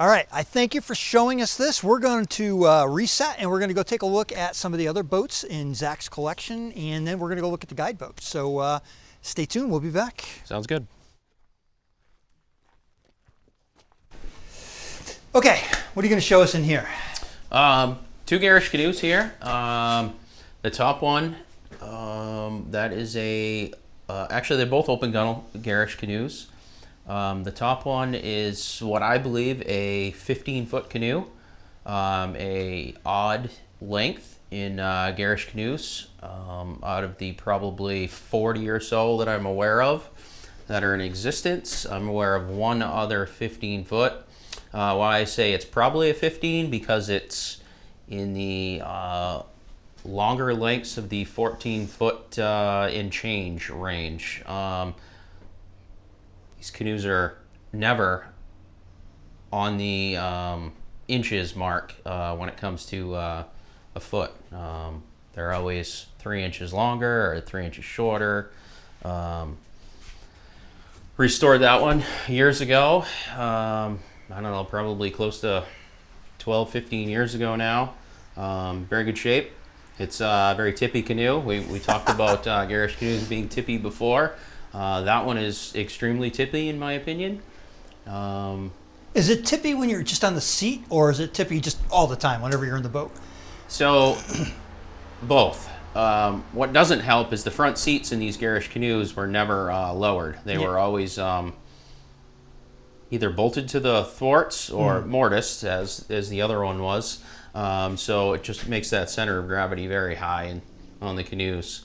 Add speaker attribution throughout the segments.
Speaker 1: All right, I thank you for showing us this. We're going to reset and we're going to go take a look at some of the other boats in Zach's collection, and then we're going to go look at the guide boat. So stay tuned, we'll be back.
Speaker 2: Sounds good.
Speaker 1: Okay, what are you going to show us in here?
Speaker 2: Two Gerrish canoes here. The top one, that is actually they're both open gunnel Gerrish canoes. The top one is what I believe a 15-foot canoe, a odd length in Gerrish canoes, out of the probably 40 or so that I'm aware of that are in existence. I'm aware of one other 15-foot. Why I say it's probably a 15 because it's in the longer lengths of the 14-foot in change range. These canoes are never on the inches mark when it comes to a foot. They're always 3 inches longer or 3 inches shorter. Restored that one years ago. I don't know, probably close to 12, 15 years ago now. Very good shape. It's a very tippy canoe. We talked about Gerrish canoes being tippy before. That one is extremely tippy in my opinion.
Speaker 1: Is it tippy when you're just on the seat, or is it tippy just all the time whenever you're in the boat?
Speaker 2: So, both. What doesn't help is the front seats in these Gerrish canoes were never lowered. They were always either bolted to the thwarts or mortised, as the other one was. So it just makes that center of gravity very high on the canoes.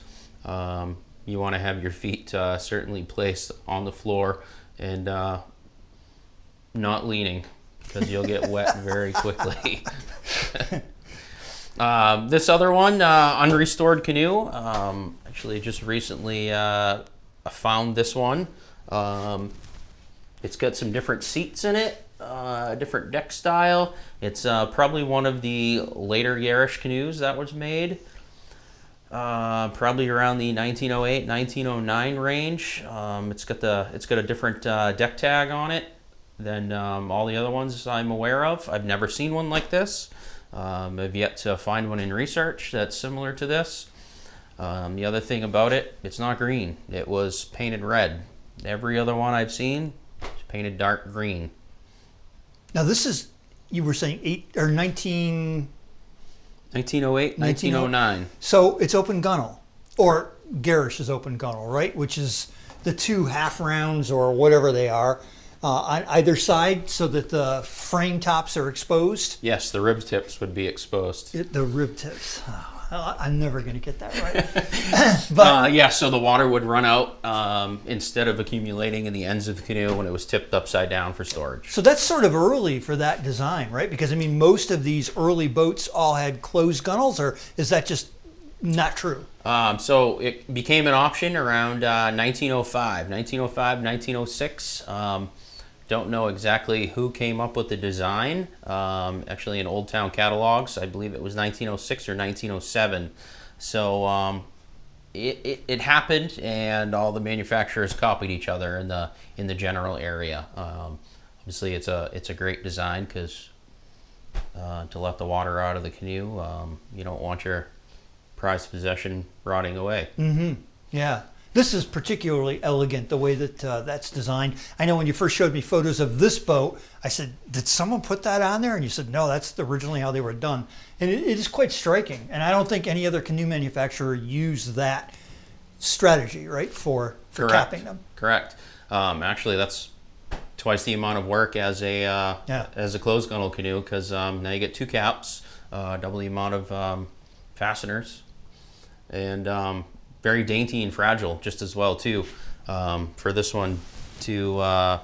Speaker 2: You want to have your feet certainly placed on the floor and not leaning, because you'll get wet very quickly. This other one, Unrestored canoe, actually just recently found this one. It's got some different seats in it, different deck style. It's probably one of the later Gerrish canoes that was made. Probably around the 1908, 1909 range. It's got a different deck tag on it than all the other ones I'm aware of. I've never seen one like this. I've yet to find one in research that's similar to this. The other thing about it, it's not green. It was painted red. Every other one I've seen is painted dark green.
Speaker 1: Now this is, you were saying
Speaker 2: 1908, 1909.
Speaker 1: So it's open gunnel, or Gerrish is open gunnel, right? Which is the two half rounds or whatever they are on either side, so that the frame tops are exposed.
Speaker 2: Yes, the rib tips would be exposed.
Speaker 1: The rib tips. Oh, I'm never going to get that right. But
Speaker 2: yeah, so the water would run out instead of accumulating in the ends of the canoe when it was tipped upside down for storage.
Speaker 1: So that's sort of early for that design, right? Because I mean, most of these early boats all had closed gunnels, or is that just not true?
Speaker 2: So it became an option around 1905, 1906. Don't know exactly who came up with the design. Actually, in Old Town catalogs, I believe it was 1906 or 1907. So it happened, and all the manufacturers copied each other in the general area. Obviously, it's a great design because to let the water out of the canoe, you don't want your prized possession rotting away.
Speaker 1: Mm-hmm. Yeah. This is particularly elegant, the way that that's designed. I know when you first showed me photos of this boat, I said, did someone put that on there? And you said, no, that's originally how they were done. And it is quite striking. And I don't think any other canoe manufacturer used that strategy, right, for capping them.
Speaker 2: Correct. Actually, that's twice the amount of work as a closed gunnel canoe, because now you get two caps, double the amount of fasteners, and very dainty and fragile just as well too. For this one to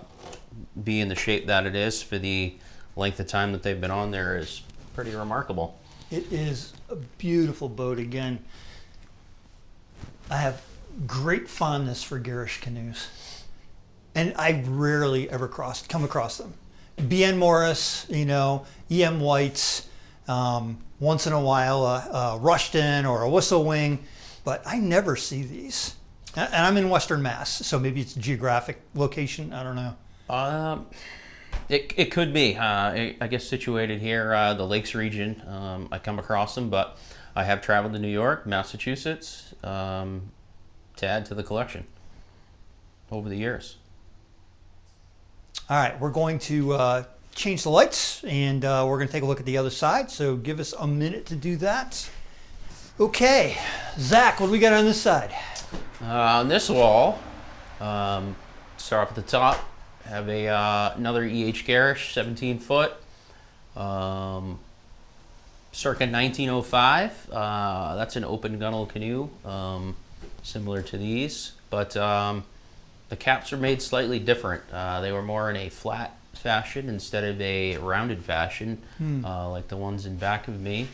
Speaker 2: be in the shape that it is for the length of time that they've been on there is pretty remarkable.
Speaker 1: It is a beautiful boat. Again, I have great fondness for Gerrish canoes, and I rarely ever come across them. B.N. Morris, E.M. White's, once in a while a Rushton or a Whistle Wing, but I never see these. And I'm in Western Mass, so maybe it's a geographic location. I don't know.
Speaker 2: It could be. I guess situated here, the Lakes region, I come across them, but I have traveled to New York, Massachusetts, to add to the collection over the years.
Speaker 1: All right, we're going to change the lights, and we're going to take a look at the other side. So give us a minute to do that. Okay, Zach, what do we got on this side?
Speaker 2: On this wall, start off at the top, have another E.H. Gerrish, 17 foot, circa 1905. That's an open gunnel canoe, similar to these, but the caps are made slightly different. They were more in a flat fashion instead of a rounded fashion, like the ones in back of me.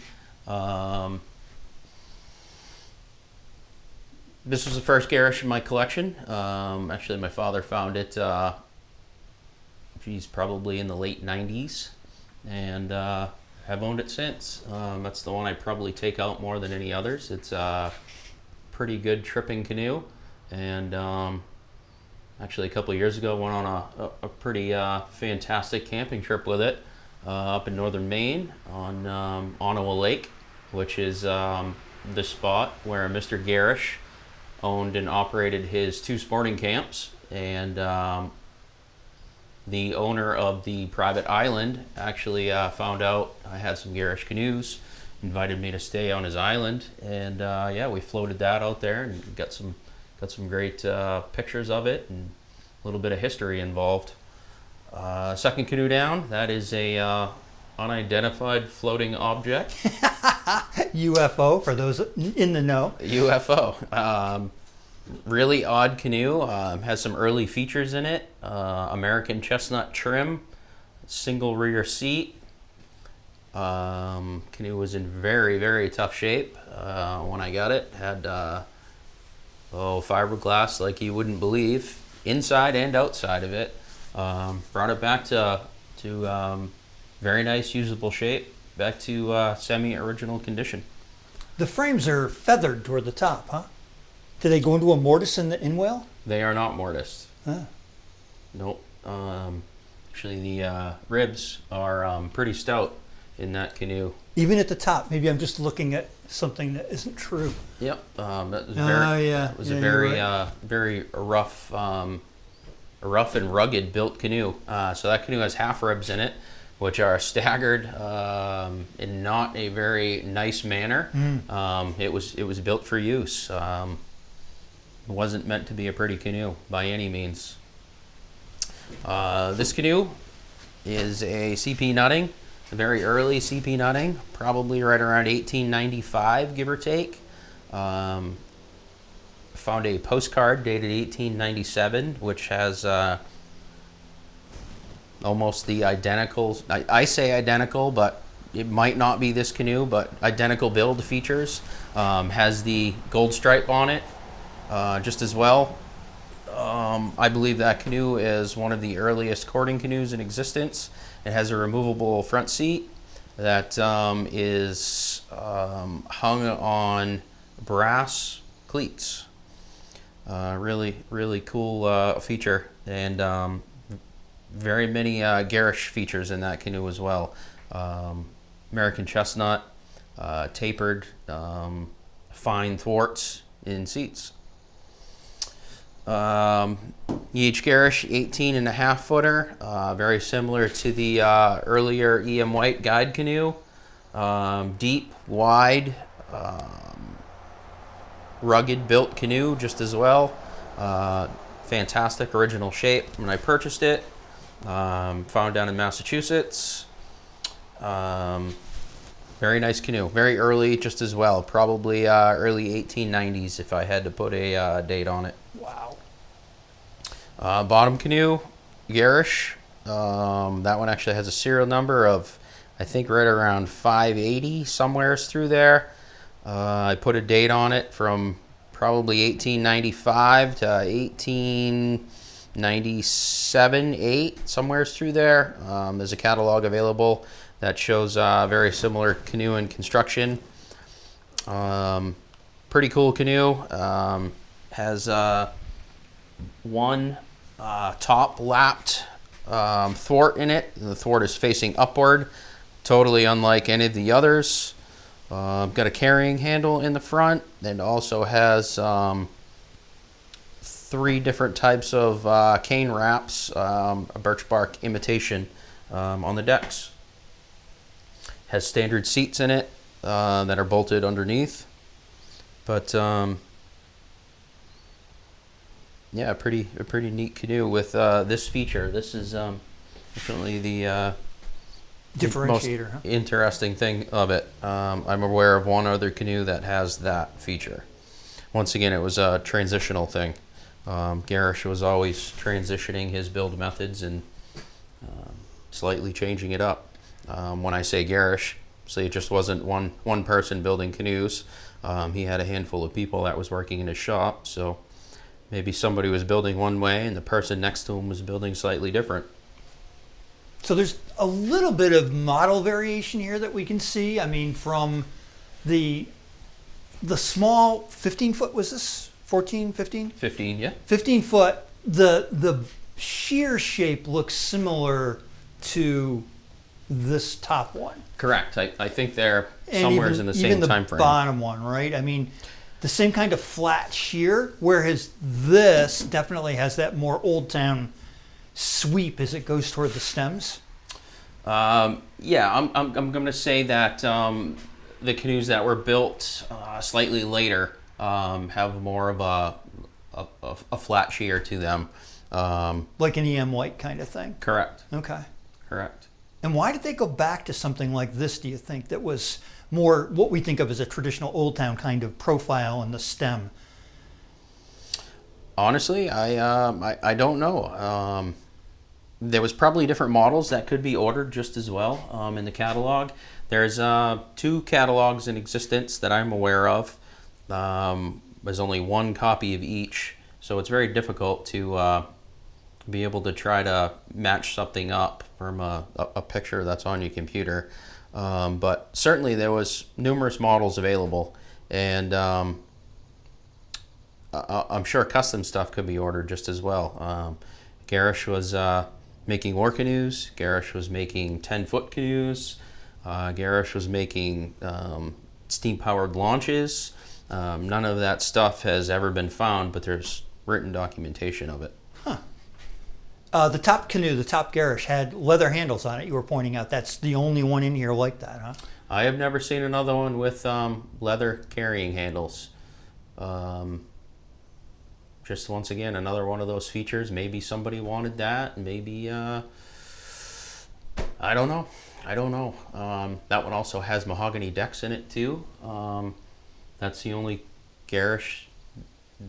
Speaker 2: This was the first Gerrish in my collection. Actually, my father found it, probably in the late 90s, and have owned it since. That's the one I probably take out more than any others. It's a pretty good tripping canoe, and actually a couple of years ago went on a pretty fantastic camping trip with it up in northern Maine on Onawa Lake, which is the spot where Mr. Gerrish owned and operated his 2 sporting camps, and the owner of the private island actually found out I had some Gerrish canoes, invited me to stay on his island, and yeah, we floated that out there and got some great pictures of it and a little bit of history involved. Second canoe down, that is a unidentified floating object.
Speaker 1: UFO, for those in the know.
Speaker 2: UFO. Really odd canoe. Has some early features in it. American chestnut trim, single rear seat. Canoe was in very, very tough shape when I got it. Had fiberglass like you wouldn't believe, inside and outside of it. Brought it back to very nice usable shape, back to semi-original condition.
Speaker 1: The frames are feathered toward the top, huh? Do they go into a mortise in the inwale?
Speaker 2: They are not mortised.
Speaker 1: Huh.
Speaker 2: Nope. Actually, the ribs are pretty stout in that canoe.
Speaker 1: Even at the top. Maybe I'm just looking at something that isn't true.
Speaker 2: Yep. That was
Speaker 1: It
Speaker 2: was a very very rough and rugged built canoe. So that canoe has half ribs in it, which are staggered in not a very nice manner. It was built for use. It wasn't meant to be a pretty canoe by any means. This canoe is a CP nutting, a very early CP nutting, probably right around 1895, give or take. Found a postcard dated 1897, which has almost the identical, I say identical, but it might not be this canoe, but identical build features. Has the gold stripe on it just as well. I believe that canoe is one of the earliest courting canoes in existence. It has a removable front seat that is hung on brass cleats. Really, really cool feature, and very many Gerrish features in that canoe as well. American chestnut, tapered, fine thwarts in seats. E.H. Gerrish, 18.5 footer, very similar to the earlier E.M. White guide canoe. Deep, wide, rugged built canoe just as well. Fantastic original shape when I purchased it. Found down in Massachusetts. Very nice canoe, very early just as well, probably early 1890s if I had to put a date on it.
Speaker 1: Wow.
Speaker 2: Bottom canoe, Gerrish. That one actually has a serial number of, I think, right around 580, somewheres through there. I put a date on it from probably 1895 to 1897, 8, somewheres through there. There's a catalog available that shows very similar canoe and construction. Pretty cool canoe. Has one top lapped thwart in it. The thwart is facing upward, totally unlike any of the others. Got a carrying handle in the front, and also has 3 different types of cane wraps, a birch bark imitation on the decks. Has standard seats in it that are bolted underneath, but yeah, a pretty neat canoe with this feature. This is definitely the
Speaker 1: Differentiator,
Speaker 2: most
Speaker 1: huh?
Speaker 2: interesting thing of it. I'm aware of one other canoe that has that feature. Once again, it was a transitional thing. Gerrish was always transitioning his build methods and slightly changing it up. When I say Gerrish, so it just wasn't one person building canoes. He had a handful of people that was working in his shop, so maybe somebody was building one way and the person next to him was building slightly different.
Speaker 1: So there's a little bit of model variation here that we can see. I mean, from the small 15-foot, was this 14, 15?
Speaker 2: 15, yeah.
Speaker 1: 15-foot, the sheer shape looks similar to this top one.
Speaker 2: Correct. I think they're
Speaker 1: And
Speaker 2: somewhere
Speaker 1: even,
Speaker 2: in the
Speaker 1: even
Speaker 2: same
Speaker 1: the
Speaker 2: time frame.
Speaker 1: bottom one, right? I mean, the same kind of flat sheer, whereas this definitely has that more Old Town sweep as it goes toward the stems.
Speaker 2: Yeah, I'm going to say that the canoes that were built slightly later have more of a flat sheer to them.
Speaker 1: Like an EM White kind of thing.
Speaker 2: Correct.
Speaker 1: Okay.
Speaker 2: Correct.
Speaker 1: And why did they go back to something like this, do you think, that was more what we think of as a traditional Old Town kind of profile in the stem?
Speaker 2: Honestly, I don't know. There was probably different models that could be ordered just as well in the catalog. There's 2 catalogs in existence that I'm aware of. There's only 1 copy of each, so it's very difficult to be able to try to match something up from a picture that's on your computer. But certainly there was numerous models available, and I'm sure custom stuff could be ordered just as well. Gerrish was making war canoes. Gerrish was making 10-foot canoes. Gerrish was making steam-powered launches. None of that stuff has ever been found, but there's written documentation of it.
Speaker 1: Huh. The top canoe, the top Gerrish, had leather handles on it. You were pointing out that's the only one in here like that, huh?
Speaker 2: I have never seen another one with leather carrying handles. Just once again, another one of those features. Maybe somebody wanted that. Maybe, I don't know. That one also has mahogany decks in it too. That's the only Gerrish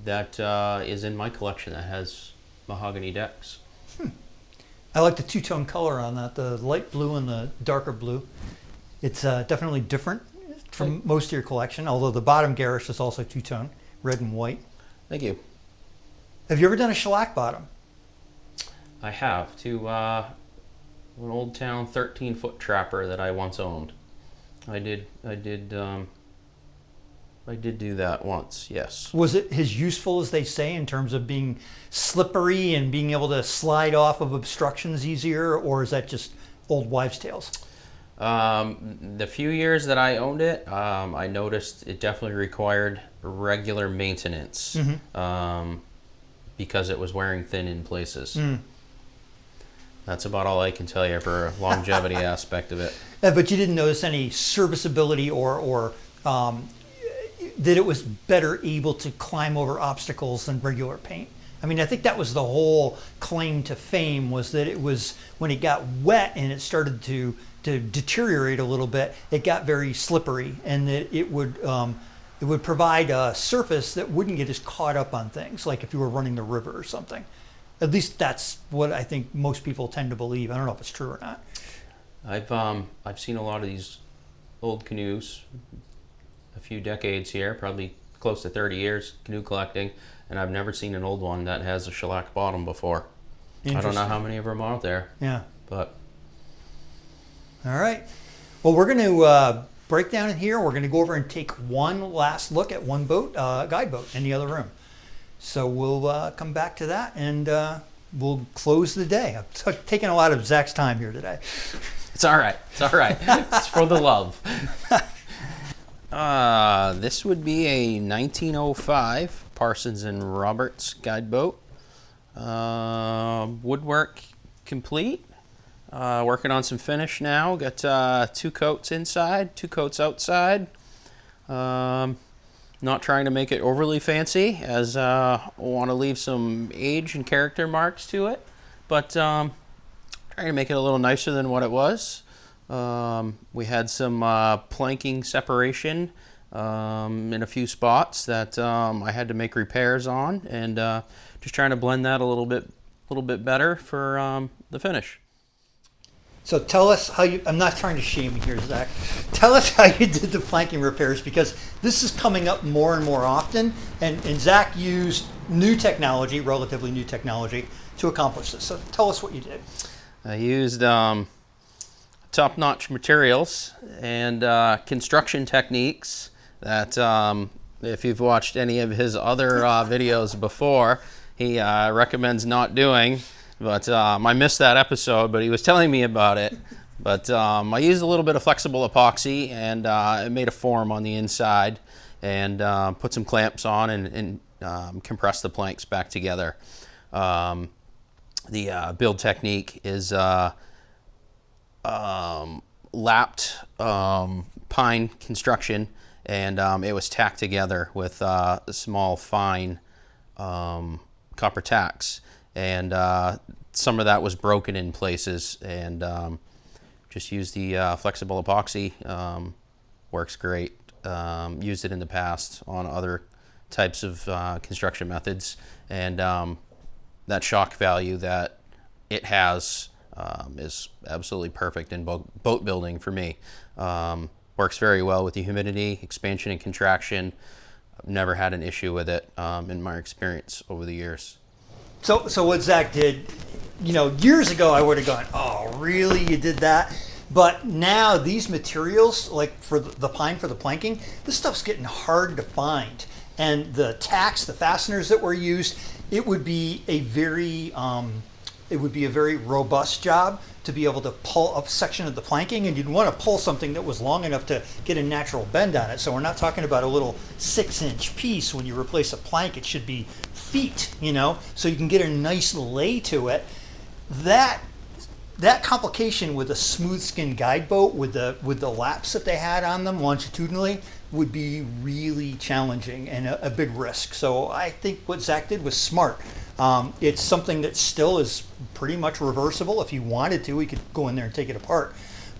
Speaker 2: that is in my collection that has mahogany decks.
Speaker 1: I like the two-tone color on that, the light blue and the darker blue. It's definitely different from most of your collection, although the bottom Gerrish is also two-tone, red and white.
Speaker 2: Thank you.
Speaker 1: Have you ever done a shellac bottom?
Speaker 2: I have, to an Old Town 13-foot trapper that I once owned. I did do that once, yes.
Speaker 1: Was it as useful as they say in terms of being slippery and being able to slide off of obstructions easier, or is that just old wives' tales?
Speaker 2: The few years that I owned it, I noticed it definitely required regular maintenance because it was wearing thin in places. That's about all I can tell you for a longevity aspect of it.
Speaker 1: But you didn't notice any serviceability or that it was better able to climb over obstacles than regular paint? I mean, I think that was the whole claim to fame, was that it was, when it got wet and it started to deteriorate a little bit, it got very slippery, and that it would provide a surface that wouldn't get as caught up on things, like if you were running the river or something. At least that's what I think most people tend to believe. I don't know if it's true or not.
Speaker 2: I've seen a lot of these old canoes, a few decades here, probably close to 30 years canoe collecting, and I've never seen an old one that has a shellac bottom before. I don't know how many of them are out there.
Speaker 1: Yeah.
Speaker 2: But
Speaker 1: all right. Well, we're going to break down in here. We're going to go over and take one last look at one boat, guide boat, in the other room. So we'll come back to that and we'll close the day. I've taken a lot of Zach's time here today.
Speaker 2: It's all right. It's all right. It's for the love. This would be a 1905 Parsons and Roberts guide boat. Woodwork complete. Working on some finish now. Got 2 coats inside, 2 coats outside. Not trying to make it overly fancy, as I want to leave some age and character marks to it, but trying to make it a little nicer than what it was. We had some planking separation in a few spots that I had to make repairs on, and just trying to blend that a little bit better for the finish.
Speaker 1: So tell us how you, I'm not trying to shame you here, Zach. Tell us how you did the planking repairs, because this is coming up more and more often, and Zach used new technology, relatively new technology, to accomplish this. So tell us what you did.
Speaker 2: I used top-notch materials and construction techniques that if you've watched any of his other videos before, he recommends not doing. But I missed that episode, but he was telling me about it. But I used a little bit of flexible epoxy, and I made a form on the inside, and put some clamps on and compressed the planks back together. The build technique is lapped pine construction, and it was tacked together with small fine copper tacks. And some of that was broken in places, and just used the flexible epoxy. Works great. Used it in the past on other types of construction methods, and that shock value that it has is absolutely perfect in boat building for me. Works very well with the humidity, expansion and contraction. I've never had an issue with it in my experience over the years.
Speaker 1: So what Zach did, years ago I would have gone, oh, really? You did that? But now these materials, like for the pine for the planking, this stuff's getting hard to find. And the tacks, the fasteners that were used, it would be a very robust job to be able to pull up a section of the planking, and you'd want to pull something that was long enough to get a natural bend on it. So we're not talking about a little 6-inch piece. When you replace a plank, it should be feet, so you can get a nice lay to it. That complication with a smooth skin guide boat with the laps that they had on them longitudinally would be really challenging and a big risk. So I think what Zach did was smart. It's something that still is pretty much reversible. If you wanted to, we could go in there and take it apart.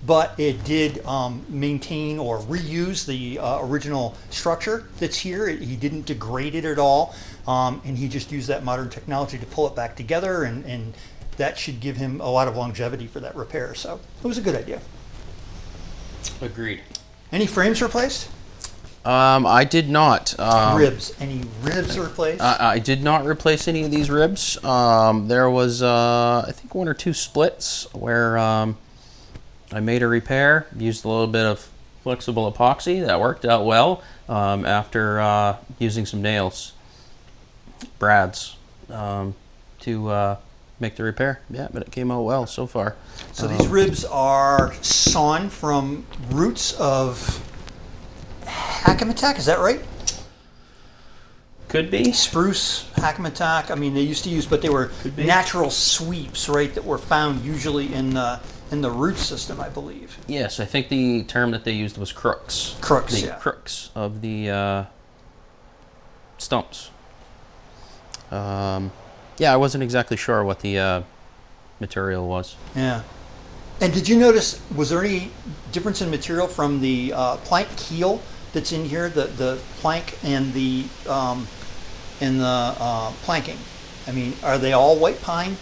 Speaker 1: But it did maintain or reuse the original structure that's here. He didn't degrade it at all. And he just used that modern technology to pull it back together, and that should give him a lot of longevity for that repair. So it was a good idea.
Speaker 2: Agreed.
Speaker 1: Any frames replaced?
Speaker 2: I did not.
Speaker 1: Ribs. Any ribs replaced?
Speaker 2: I did not replace any of these ribs. There was, I think, 1 or 2 splits where I made a repair, used a little bit of flexible epoxy. That worked out well after using some nails, brads, to make the repair. Yeah, but it came out well so far.
Speaker 1: So these ribs are sawn from roots of Hackamattack, is that right?
Speaker 2: Could be.
Speaker 1: Spruce, Hackamattack. I mean, they used to use, but they were natural sweeps, right, that were found usually in the root system, I believe.
Speaker 2: Yes, I think the term that they used was crooks.
Speaker 1: Crooks,
Speaker 2: the crooks of the stumps. Yeah, I wasn't exactly sure what the material was.
Speaker 1: Yeah. And did you notice, was there any difference in material from the plank keel that's in here, the plank and the planking? I mean, are they all white pine?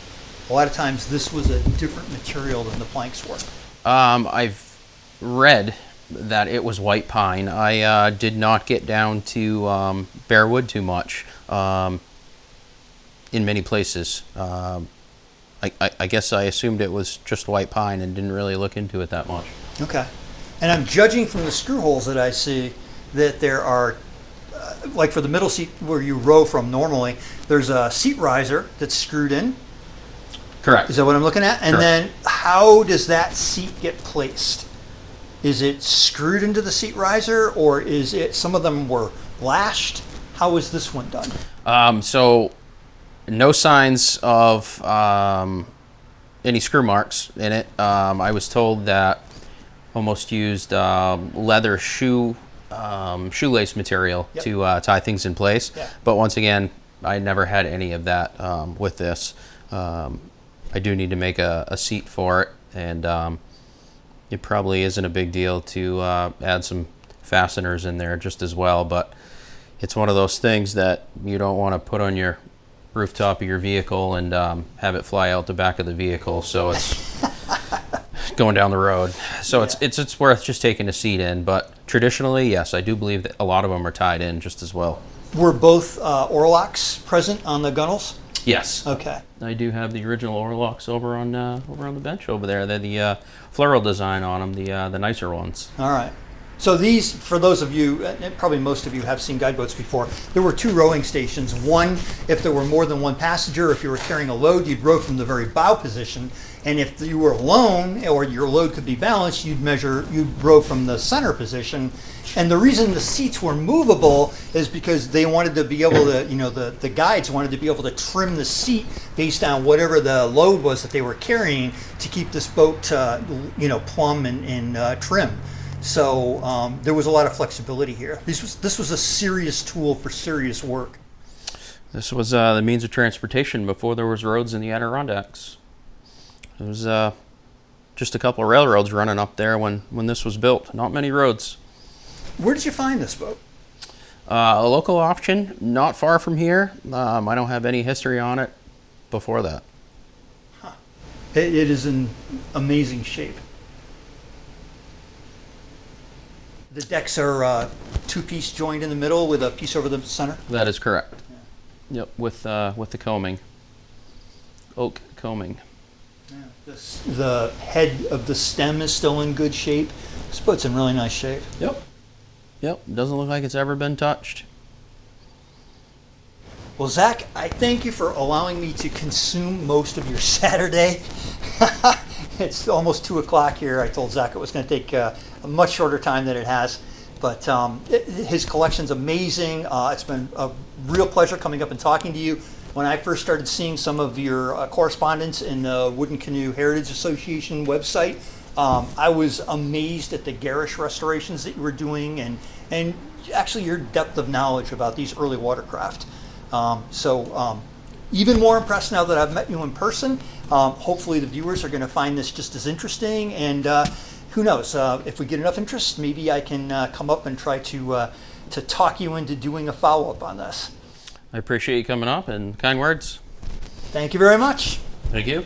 Speaker 1: A lot of times this was a different material than the planks were.
Speaker 2: I've read that it was white pine. I did not get down to bare wood too much in many places. I guess I assumed it was just white pine and didn't really look into it that much.
Speaker 1: Okay. And I'm judging from the screw holes that I see that there are, like for the middle seat where you row from normally, there's a seat riser that's screwed in,
Speaker 2: Correct.
Speaker 1: Is that what I'm looking at? And
Speaker 2: Correct.
Speaker 1: then how does that seat get placed? Is it screwed into the seat riser, or is it, some of them were lashed? How is this one done?
Speaker 2: So no signs of any screw marks in it. I was told that almost used leather shoelace material
Speaker 1: Yep.
Speaker 2: to tie things in place.
Speaker 1: Yeah.
Speaker 2: But once again, I never had any of that with this. I do need to make a seat for it, and it probably isn't a big deal to add some fasteners in there just as well, but it's one of those things that you don't want to put on your rooftop of your vehicle and have it fly out the back of the vehicle, so it's going down the road. So
Speaker 1: Yeah.
Speaker 2: it's worth just taking a seat in, but traditionally, yes, I do believe that a lot of them are tied in just as well.
Speaker 1: Were both Orlocks present on the Gunnels?
Speaker 2: Yes.
Speaker 1: Okay.
Speaker 2: I do have the original Orlocks over on the bench over there. They're the floral design on them, the nicer ones.
Speaker 1: All right. So these, for those of you, and probably most of you have seen guide boats before, there were two rowing stations. One, if there were more than one passenger, if you were carrying a load, you'd row from the very bow position. And if you were alone or your load could be balanced, you'd row from the center position. And the reason the seats were movable is because they wanted to be able to, the guides wanted to be able to trim the seat based on whatever the load was that they were carrying to keep this boat, plumb and trim. So there was a lot of flexibility here. This was a serious tool for serious work.
Speaker 2: This was the means of transportation before there was roads in the Adirondacks. There was just a couple of railroads running up there when this was built. Not many roads.
Speaker 1: Where did you find this boat?
Speaker 2: A local auction, not far from here. I don't have any history on it before that.
Speaker 1: Huh. It is in amazing shape. The decks are two-piece joined in the middle with a piece over the center.
Speaker 2: That is correct. Yeah. Yep, with the combing, oak combing.
Speaker 1: Yeah. The head of the stem is still in good shape. This boat's in really nice shape.
Speaker 2: Yep. Yep. Doesn't look like it's ever been touched.
Speaker 1: Well, Zach, I thank you for allowing me to consume most of your Saturday. It's almost 2 o'clock here. I told Zach it was going to take a much shorter time than it has. But his collection's amazing. It's been a real pleasure coming up and talking to you. When I first started seeing some of your correspondence in the Wooden Canoe Heritage Association website, I was amazed at the Gerrish restorations that you were doing and actually your depth of knowledge about these early watercraft. Even more impressed now that I've met you in person. Hopefully the viewers are going to find this just as interesting, and who knows, if we get enough interest, maybe I can come up and try to talk you into doing a follow-up on this.
Speaker 2: I appreciate you coming up and kind words.
Speaker 1: Thank you very much.
Speaker 2: Thank you.